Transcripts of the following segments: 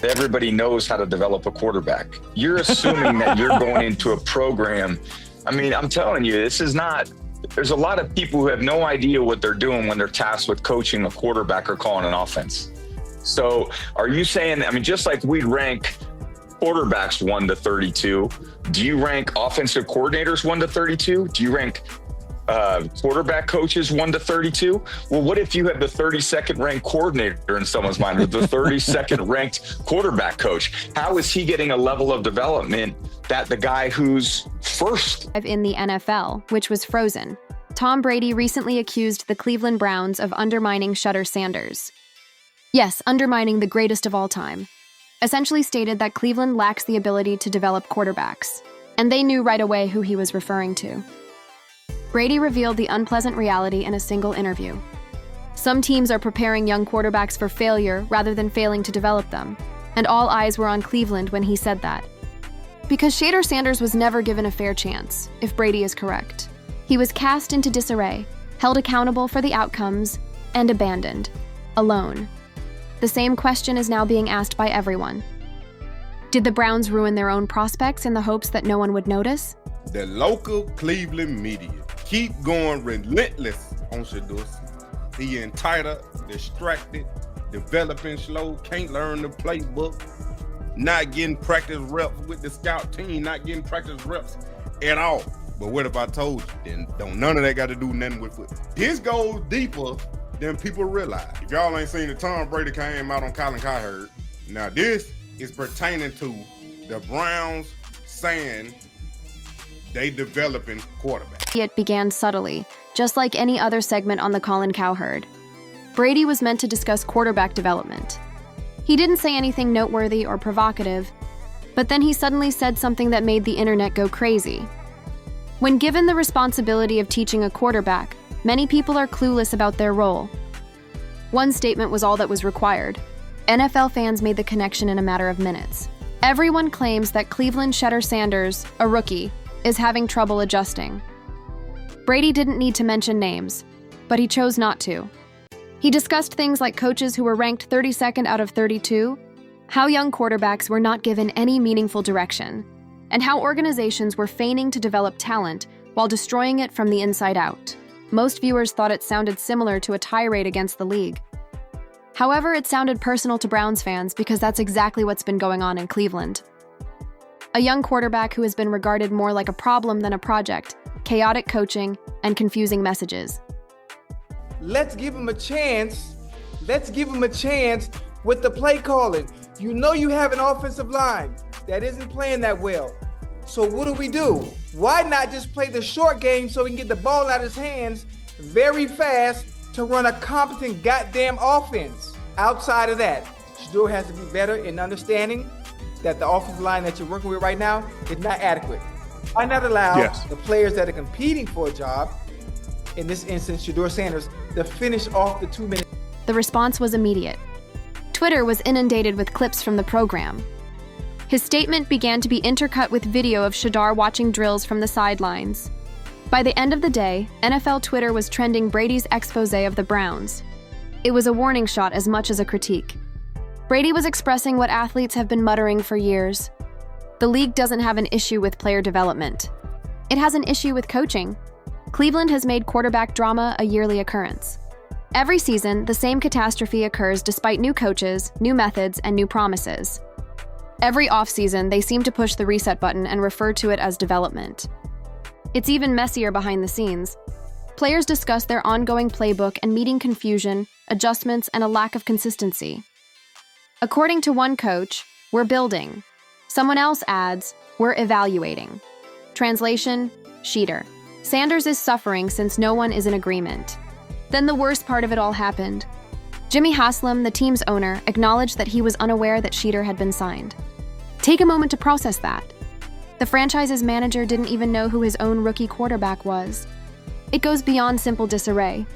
everybody knows how to develop a quarterback. You're assuming that you're going into a program. I mean, I'm telling you, there's a lot of people who have no idea what they're doing when they're tasked with coaching a quarterback or calling an offense. So are you saying, I mean, just like we rank quarterbacks 1 to 32, do you rank offensive coordinators 1 to 32? Do you rank quarterback coaches 1 to 32? Well, what if you have the 32nd ranked coordinator in someone's mind, or the 32nd ranked quarterback coach? How is he getting a level of development that the guy who's first in the NFL, which was frozen? Tom Brady recently accused the Cleveland Browns of undermining Shedeur Sanders. Yes, undermining the greatest of all time. Essentially stated that Cleveland lacks the ability to develop quarterbacks, and they knew right away who he was referring to. Brady revealed the unpleasant reality in a single interview. Some teams are preparing young quarterbacks for failure rather than failing to develop them, and all eyes were on Cleveland when he said that. Because Shedeur Sanders was never given a fair chance, if Brady is correct. He was cast into disarray, held accountable for the outcomes, and abandoned, alone. The same question is now being asked by everyone. Did the Browns ruin their own prospects in the hopes that no one would notice? The local Cleveland media keep going relentless on Shedeur. He entitled, distracted, developing slow, can't learn the playbook, not getting practice reps with the scout team, not getting practice reps at all. But what if I told you? Then don't none of that got to do nothing with foot. This goes deeper than people realize. If y'all ain't seen it, Tom Brady came out on Colin Cowherd. Now this is pertaining to the Browns saying they developing quarterback. It began subtly, just like any other segment on the Colin Cowherd. Brady was meant to discuss quarterback development. He didn't say anything noteworthy or provocative, but then he suddenly said something that made the internet go crazy. When given the responsibility of teaching a quarterback, many people are clueless about their role. One statement was all that was required. NFL fans made the connection in a matter of minutes. Everyone claims that Cleveland Shedeur Sanders, a rookie, is having trouble adjusting. Brady didn't need to mention names, but he chose not to. He discussed things like coaches who were ranked 32nd out of 32, how young quarterbacks were not given any meaningful direction, and how organizations were feigning to develop talent while destroying it from the inside out. Most viewers thought it sounded similar to a tirade against the league. However, it sounded personal to Browns fans because that's exactly what's been going on in Cleveland. A young quarterback who has been regarded more like a problem than a project, chaotic coaching, and confusing messages. Let's give him a chance. Let's give him a chance with the play calling. You know you have an offensive line that isn't playing that well. So what do? Why not just play the short game so he can get the ball out of his hands very fast to run a competent goddamn offense? Outside of that, Shedeur has to be better in understanding that the offensive line that you're working with right now is not adequate. Why not allow the players that are competing for a job, in this instance, Shedeur Sanders, to finish off the 2 minutes? The response was immediate. Twitter was inundated with clips from the program. His statement began to be intercut with video of Shedeur watching drills from the sidelines. By the end of the day, NFL Twitter was trending Brady's expose of the Browns. It was a warning shot as much as a critique. Brady was expressing what athletes have been muttering for years. The league doesn't have an issue with player development. It has an issue with coaching. Cleveland has made quarterback drama a yearly occurrence. Every season, the same catastrophe occurs despite new coaches, new methods, and new promises. Every offseason, they seem to push the reset button and refer to it as development. It's even messier behind the scenes. Players discuss their ongoing playbook and meeting confusion, adjustments, and a lack of consistency. According to one coach, we're building. Someone else adds, we're evaluating. Translation, Shedeur. Sanders is suffering since no one is in agreement. Then the worst part of it all happened. Jimmy Haslam, the team's owner, acknowledged that he was unaware that Shedeur had been signed. Take a moment to process that. The franchise's manager didn't even know who his own rookie quarterback was. It goes beyond simple disarray.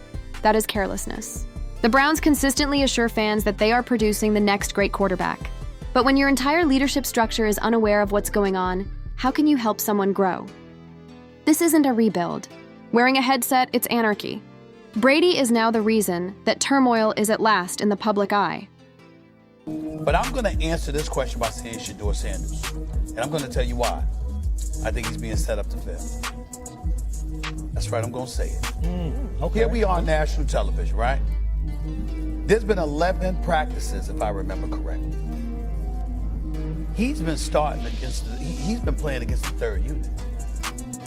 That is carelessness. The Browns consistently assure fans that they are producing the next great quarterback. But when your entire leadership structure is unaware of what's going on, how can you help someone grow? This isn't a rebuild. Wearing a headset, it's anarchy. Brady is now the reason that turmoil is at last in the public eye. But I'm going to answer this question by saying Shedeur Sanders. And I'm going to tell you why. I think he's being set up to fail. That's right, I'm going to say it. Okay. Here we are on national television, right? There's been 11 practices, if I remember correctly. He's been he's been playing against the third unit.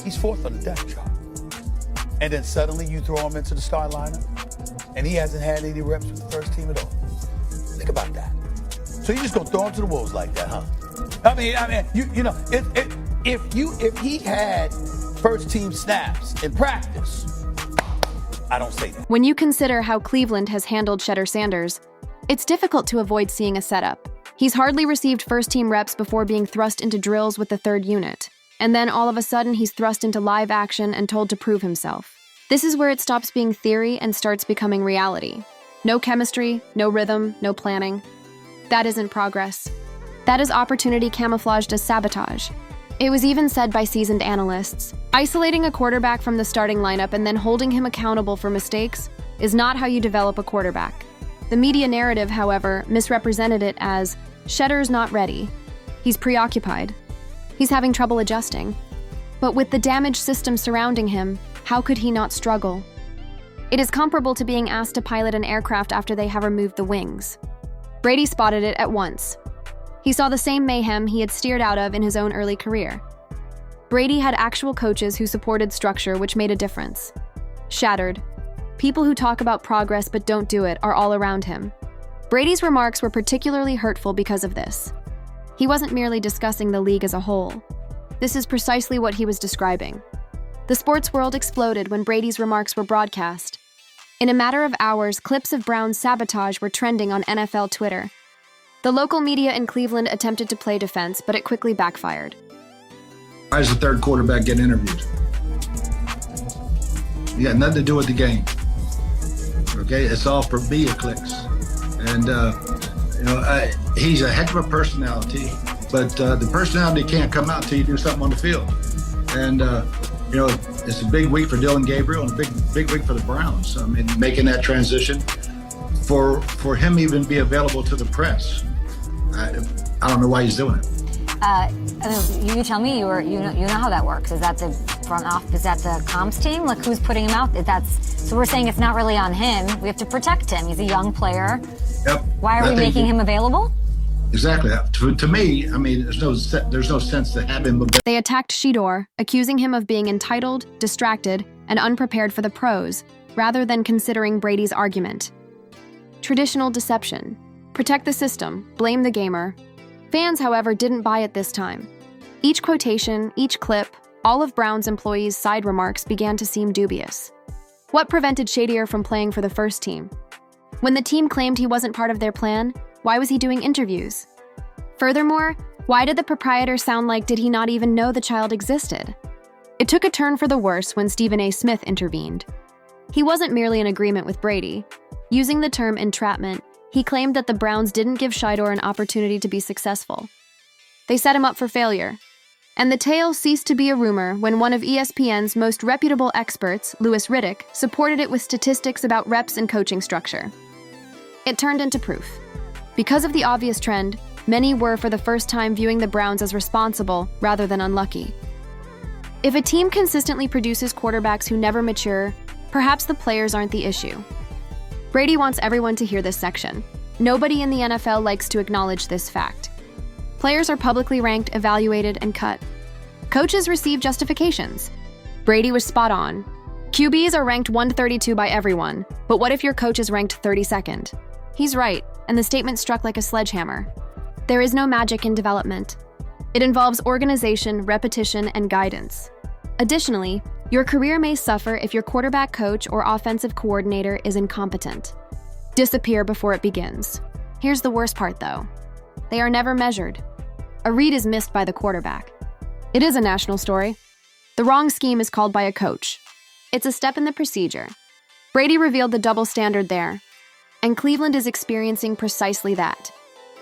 He's fourth on the depth chart. And then suddenly you throw him into the start lineup, and he hasn't had any reps with the first team at all. Think about that. So you're just gonna throw him to the wolves like that, huh? I mean, you know, if he had first team snaps in practice, I don't say that. When you consider how Cleveland has handled Shedeur Sanders, it's difficult to avoid seeing a setup. He's hardly received first-team reps before being thrust into drills with the third unit. And then all of a sudden, he's thrust into live action and told to prove himself. This is where it stops being theory and starts becoming reality. No chemistry, no rhythm, no planning. That isn't progress. That is opportunity camouflaged as sabotage. It was even said by seasoned analysts, isolating a quarterback from the starting lineup and then holding him accountable for mistakes is not how you develop a quarterback. The media narrative, however, misrepresented it as, Shedeur's not ready. He's preoccupied. He's having trouble adjusting. But with the damaged system surrounding him, how could he not struggle? It is comparable to being asked to pilot an aircraft after they have removed the wings. Brady spotted it at once. He saw the same mayhem he had steered out of in his own early career. Brady had actual coaches who supported structure, which made a difference. Shattered. People who talk about progress but don't do it are all around him. Brady's remarks were particularly hurtful because of this. He wasn't merely discussing the league as a whole. This is precisely what he was describing. The sports world exploded when Brady's remarks were broadcast. In a matter of hours, clips of Brown's sabotage were trending on NFL Twitter. The local media in Cleveland attempted to play defense, but it quickly backfired. Why does the third quarterback get interviewed? You got nothing to do with the game. Okay, it's all for media clicks. And, he's a heck of a personality, but the personality can't come out until you do something on the field. And, it's a big week for Dylan Gabriel and a big week for the Browns. I mean, making that transition for him even be available to the press. I don't know why he's doing it. You tell me, you know how that works. Is that the front office? Is that the comms team? Like, who's putting him out? So we're saying it's not really on him. We have to protect him. He's a young player. Yep. Why are we making him available? Exactly. To me, I mean, there's no sense to have him. They attacked Shedeur, accusing him of being entitled, distracted, and unprepared for the pros, rather than considering Brady's argument. Traditional deception. Protect the system, blame the gamer. Fans, however, didn't buy it this time. Each quotation, each clip, all of Brown's employees' side remarks began to seem dubious. What prevented Shedeur from playing for the first team? When the team claimed he wasn't part of their plan, why was he doing interviews? Furthermore, why did the proprietor sound like did he not even know the child existed? It took a turn for the worse when Stephen A. Smith intervened. He wasn't merely in agreement with Brady. Using the term entrapment, he claimed that the Browns didn't give Shedeur an opportunity to be successful. They set him up for failure. And the tale ceased to be a rumor when one of ESPN's most reputable experts, Louis Riddick, supported it with statistics about reps and coaching structure. It turned into proof. Because of the obvious trend, many were for the first time viewing the Browns as responsible rather than unlucky. If a team consistently produces quarterbacks who never mature, perhaps the players aren't the issue. Brady wants everyone to hear this section. Nobody in the NFL likes to acknowledge this fact. Players are publicly ranked, evaluated, and cut. Coaches receive justifications. Brady was spot on. QBs are ranked 132 by everyone, but what if your coach is ranked 32nd? He's right, and the statement struck like a sledgehammer. There is no magic in development. It involves organization, repetition, and guidance. Additionally, your career may suffer if your quarterback coach or offensive coordinator is incompetent. Disappear before it begins. Here's the worst part, though. They are never measured. A read is missed by the quarterback. It is a national story. The wrong scheme is called by a coach. It's a step in the procedure. Brady revealed the double standard there. And Cleveland is experiencing precisely that.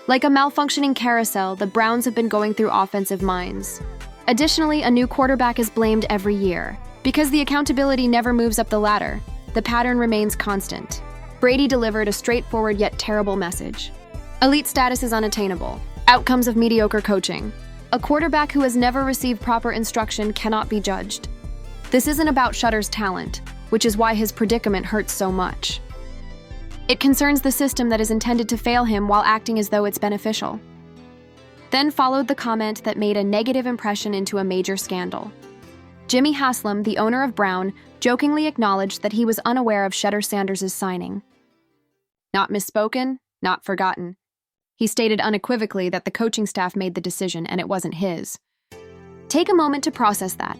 Like a malfunctioning carousel, the Browns have been going through offensive mines. Additionally, a new quarterback is blamed every year. Because the accountability never moves up the ladder, the pattern remains constant. Brady delivered a straightforward yet terrible message. Elite status is unattainable. Outcomes of mediocre coaching. A quarterback who has never received proper instruction cannot be judged. This isn't about Shedeur's talent, which is why his predicament hurts so much. It concerns the system that is intended to fail him while acting as though it's beneficial. Then followed the comment that made a negative impression into a major scandal. Jimmy Haslam, the owner of Brown, jokingly acknowledged that he was unaware of Shedeur Sanders' signing. Not misspoken, not forgotten. He stated unequivocally that the coaching staff made the decision and it wasn't his. Take a moment to process that.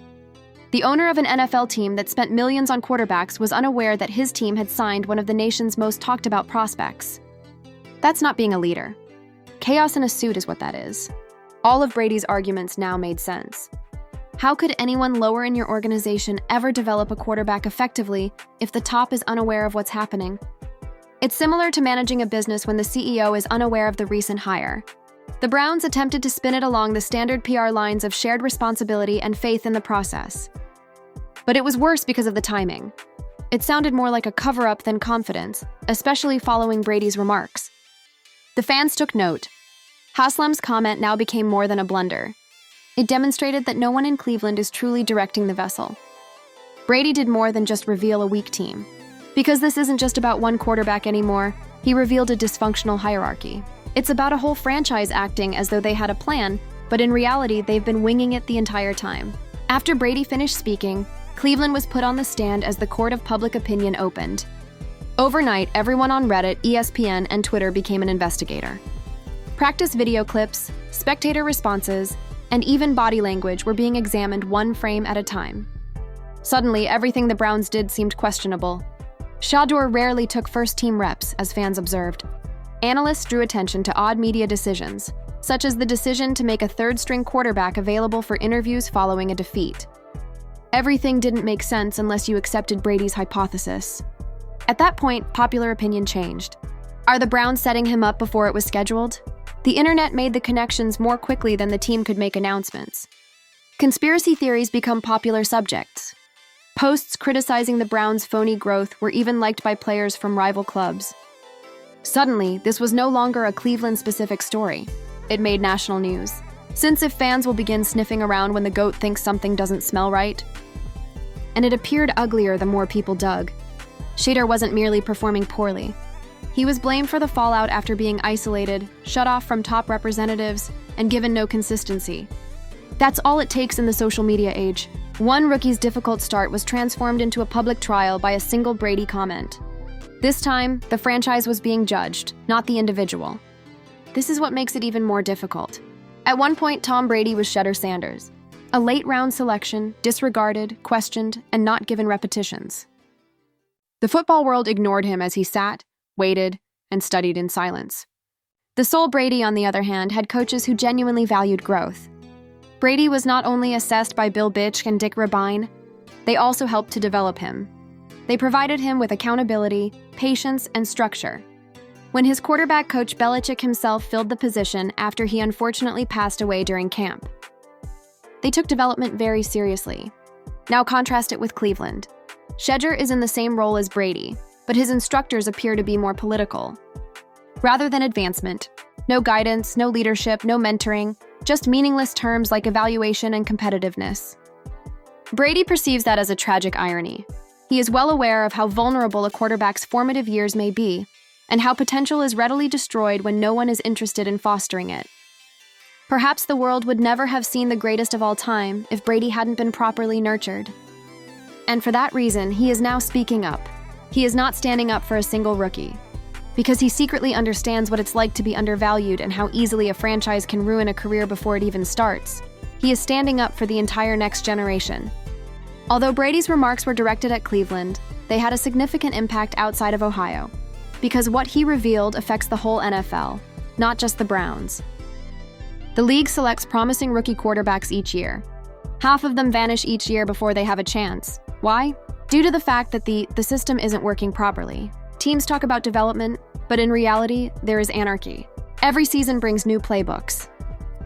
The owner of an NFL team that spent millions on quarterbacks was unaware that his team had signed one of the nation's most talked about prospects. That's not being a leader. Chaos in a suit is what that is. All of Brady's arguments now made sense. How could anyone lower in your organization ever develop a quarterback effectively if the top is unaware of what's happening? It's similar to managing a business when the CEO is unaware of the recent hire. The Browns attempted to spin it along the standard PR lines of shared responsibility and faith in the process. But it was worse because of the timing. It sounded more like a cover-up than confidence, especially following Brady's remarks. The fans took note. Haslam's comment now became more than a blunder. It demonstrated that no one in Cleveland is truly directing the vessel. Brady did more than just reveal a weak team. Because this isn't just about one quarterback anymore, he revealed a dysfunctional hierarchy. It's about a whole franchise acting as though they had a plan, but in reality, they've been winging it the entire time. After Brady finished speaking, Cleveland was put on the stand as the court of public opinion opened. Overnight, everyone on Reddit, ESPN, and Twitter became an investigator. Practice video clips, spectator responses, and even body language were being examined one frame at a time. Suddenly, everything the Browns did seemed questionable. Shedeur rarely took first-team reps, as fans observed. Analysts drew attention to odd media decisions, such as the decision to make a third-string quarterback available for interviews following a defeat. Everything didn't make sense unless you accepted Brady's hypothesis. At that point, popular opinion changed. Are the Browns setting him up before it was scheduled? The internet made the connections more quickly than the team could make announcements. Conspiracy theories become popular subjects. Posts criticizing the Browns' phony growth were even liked by players from rival clubs. Suddenly, this was no longer a Cleveland-specific story. It made national news. Since if fans will begin sniffing around when the GOAT thinks something doesn't smell right? And it appeared uglier the more people dug. Shedeur wasn't merely performing poorly. He was blamed for the fallout after being isolated, shut off from top representatives, and given no consistency. That's all it takes in the social media age. One rookie's difficult start was transformed into a public trial by a single Brady comment. This time, the franchise was being judged, not the individual. This is what makes it even more difficult. At one point, Tom Brady was Shedeur Sanders, a late-round selection, disregarded, questioned, and not given repetitions. The football world ignored him as he sat, waited, and studied in silence. The sole Brady, on the other hand, had coaches who genuinely valued growth. Brady was not only assessed by Bill Bitch and Dick Rabine, they also helped to develop him. They provided him with accountability, patience, and structure. When his quarterback coach Belichick himself filled the position after he unfortunately passed away during camp. They took development very seriously. Now contrast it with Cleveland. Shedeur is in the same role as Brady, but his instructors appear to be more political. Rather than advancement, no guidance, no leadership, no mentoring, just meaningless terms like evaluation and competitiveness. Brady perceives that as a tragic irony. He is well aware of how vulnerable a quarterback's formative years may be, and how potential is readily destroyed when no one is interested in fostering it. Perhaps the world would never have seen the greatest of all time if Brady hadn't been properly nurtured. And for that reason, he is now speaking up. He is not standing up for a single rookie. Because he secretly understands what it's like to be undervalued and how easily a franchise can ruin a career before it even starts. He is standing up for the entire next generation. Although Brady's remarks were directed at Cleveland, they had a significant impact outside of Ohio. Because what he revealed affects the whole NFL, not just the Browns. The league selects promising rookie quarterbacks each year. Half of them vanish each year before they have a chance. Why? Due to the fact that the system isn't working properly. Teams talk about development, but in reality, there is anarchy. Every season brings new playbooks.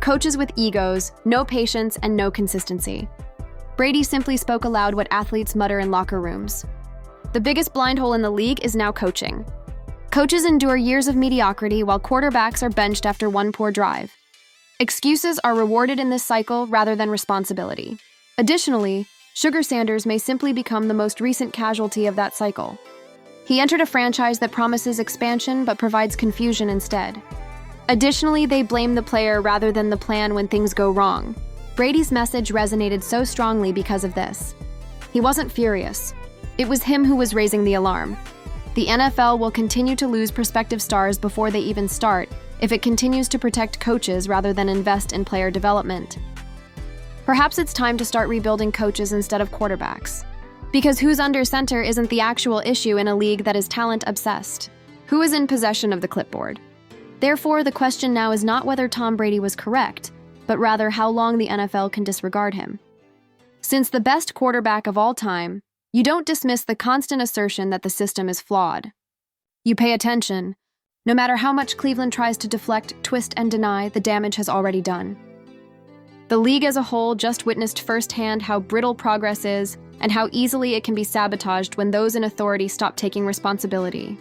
Coaches with egos, no patience, and no consistency. Brady simply spoke aloud what athletes mutter in locker rooms. The biggest blind hole in the league is now coaching. Coaches endure years of mediocrity while quarterbacks are benched after one poor drive. Excuses are rewarded in this cycle rather than responsibility. Additionally, Sugar Sanders may simply become the most recent casualty of that cycle. He entered a franchise that promises expansion but provides confusion instead. Additionally, they blame the player rather than the plan when things go wrong. Brady's message resonated so strongly because of this. He wasn't furious. It was him who was raising the alarm. The NFL will continue to lose prospective stars before they even start if it continues to protect coaches rather than invest in player development. Perhaps it's time to start rebuilding coaches instead of quarterbacks. Because who's under center isn't the actual issue in a league that is talent-obsessed. Who is in possession of the clipboard? Therefore, the question now is not whether Tom Brady was correct, but rather how long the NFL can disregard him. Since the best quarterback of all time, you don't dismiss the constant assertion that the system is flawed. You pay attention. No matter how much Cleveland tries to deflect, twist, and deny, the damage has already done. The league as a whole just witnessed firsthand how brittle progress is and how easily it can be sabotaged when those in authority stop taking responsibility.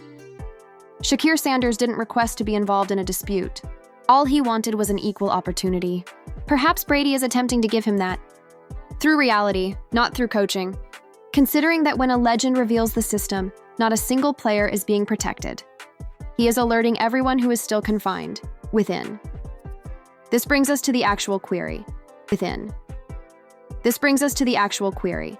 Shedeur Sanders didn't request to be involved in a dispute. All he wanted was an equal opportunity. Perhaps Brady is attempting to give him that. Through reality, not through coaching. Considering that when a legend reveals the system, not a single player is being protected. He is alerting everyone who is still confined, within. This brings us to the actual query. Within. This brings us to the actual query.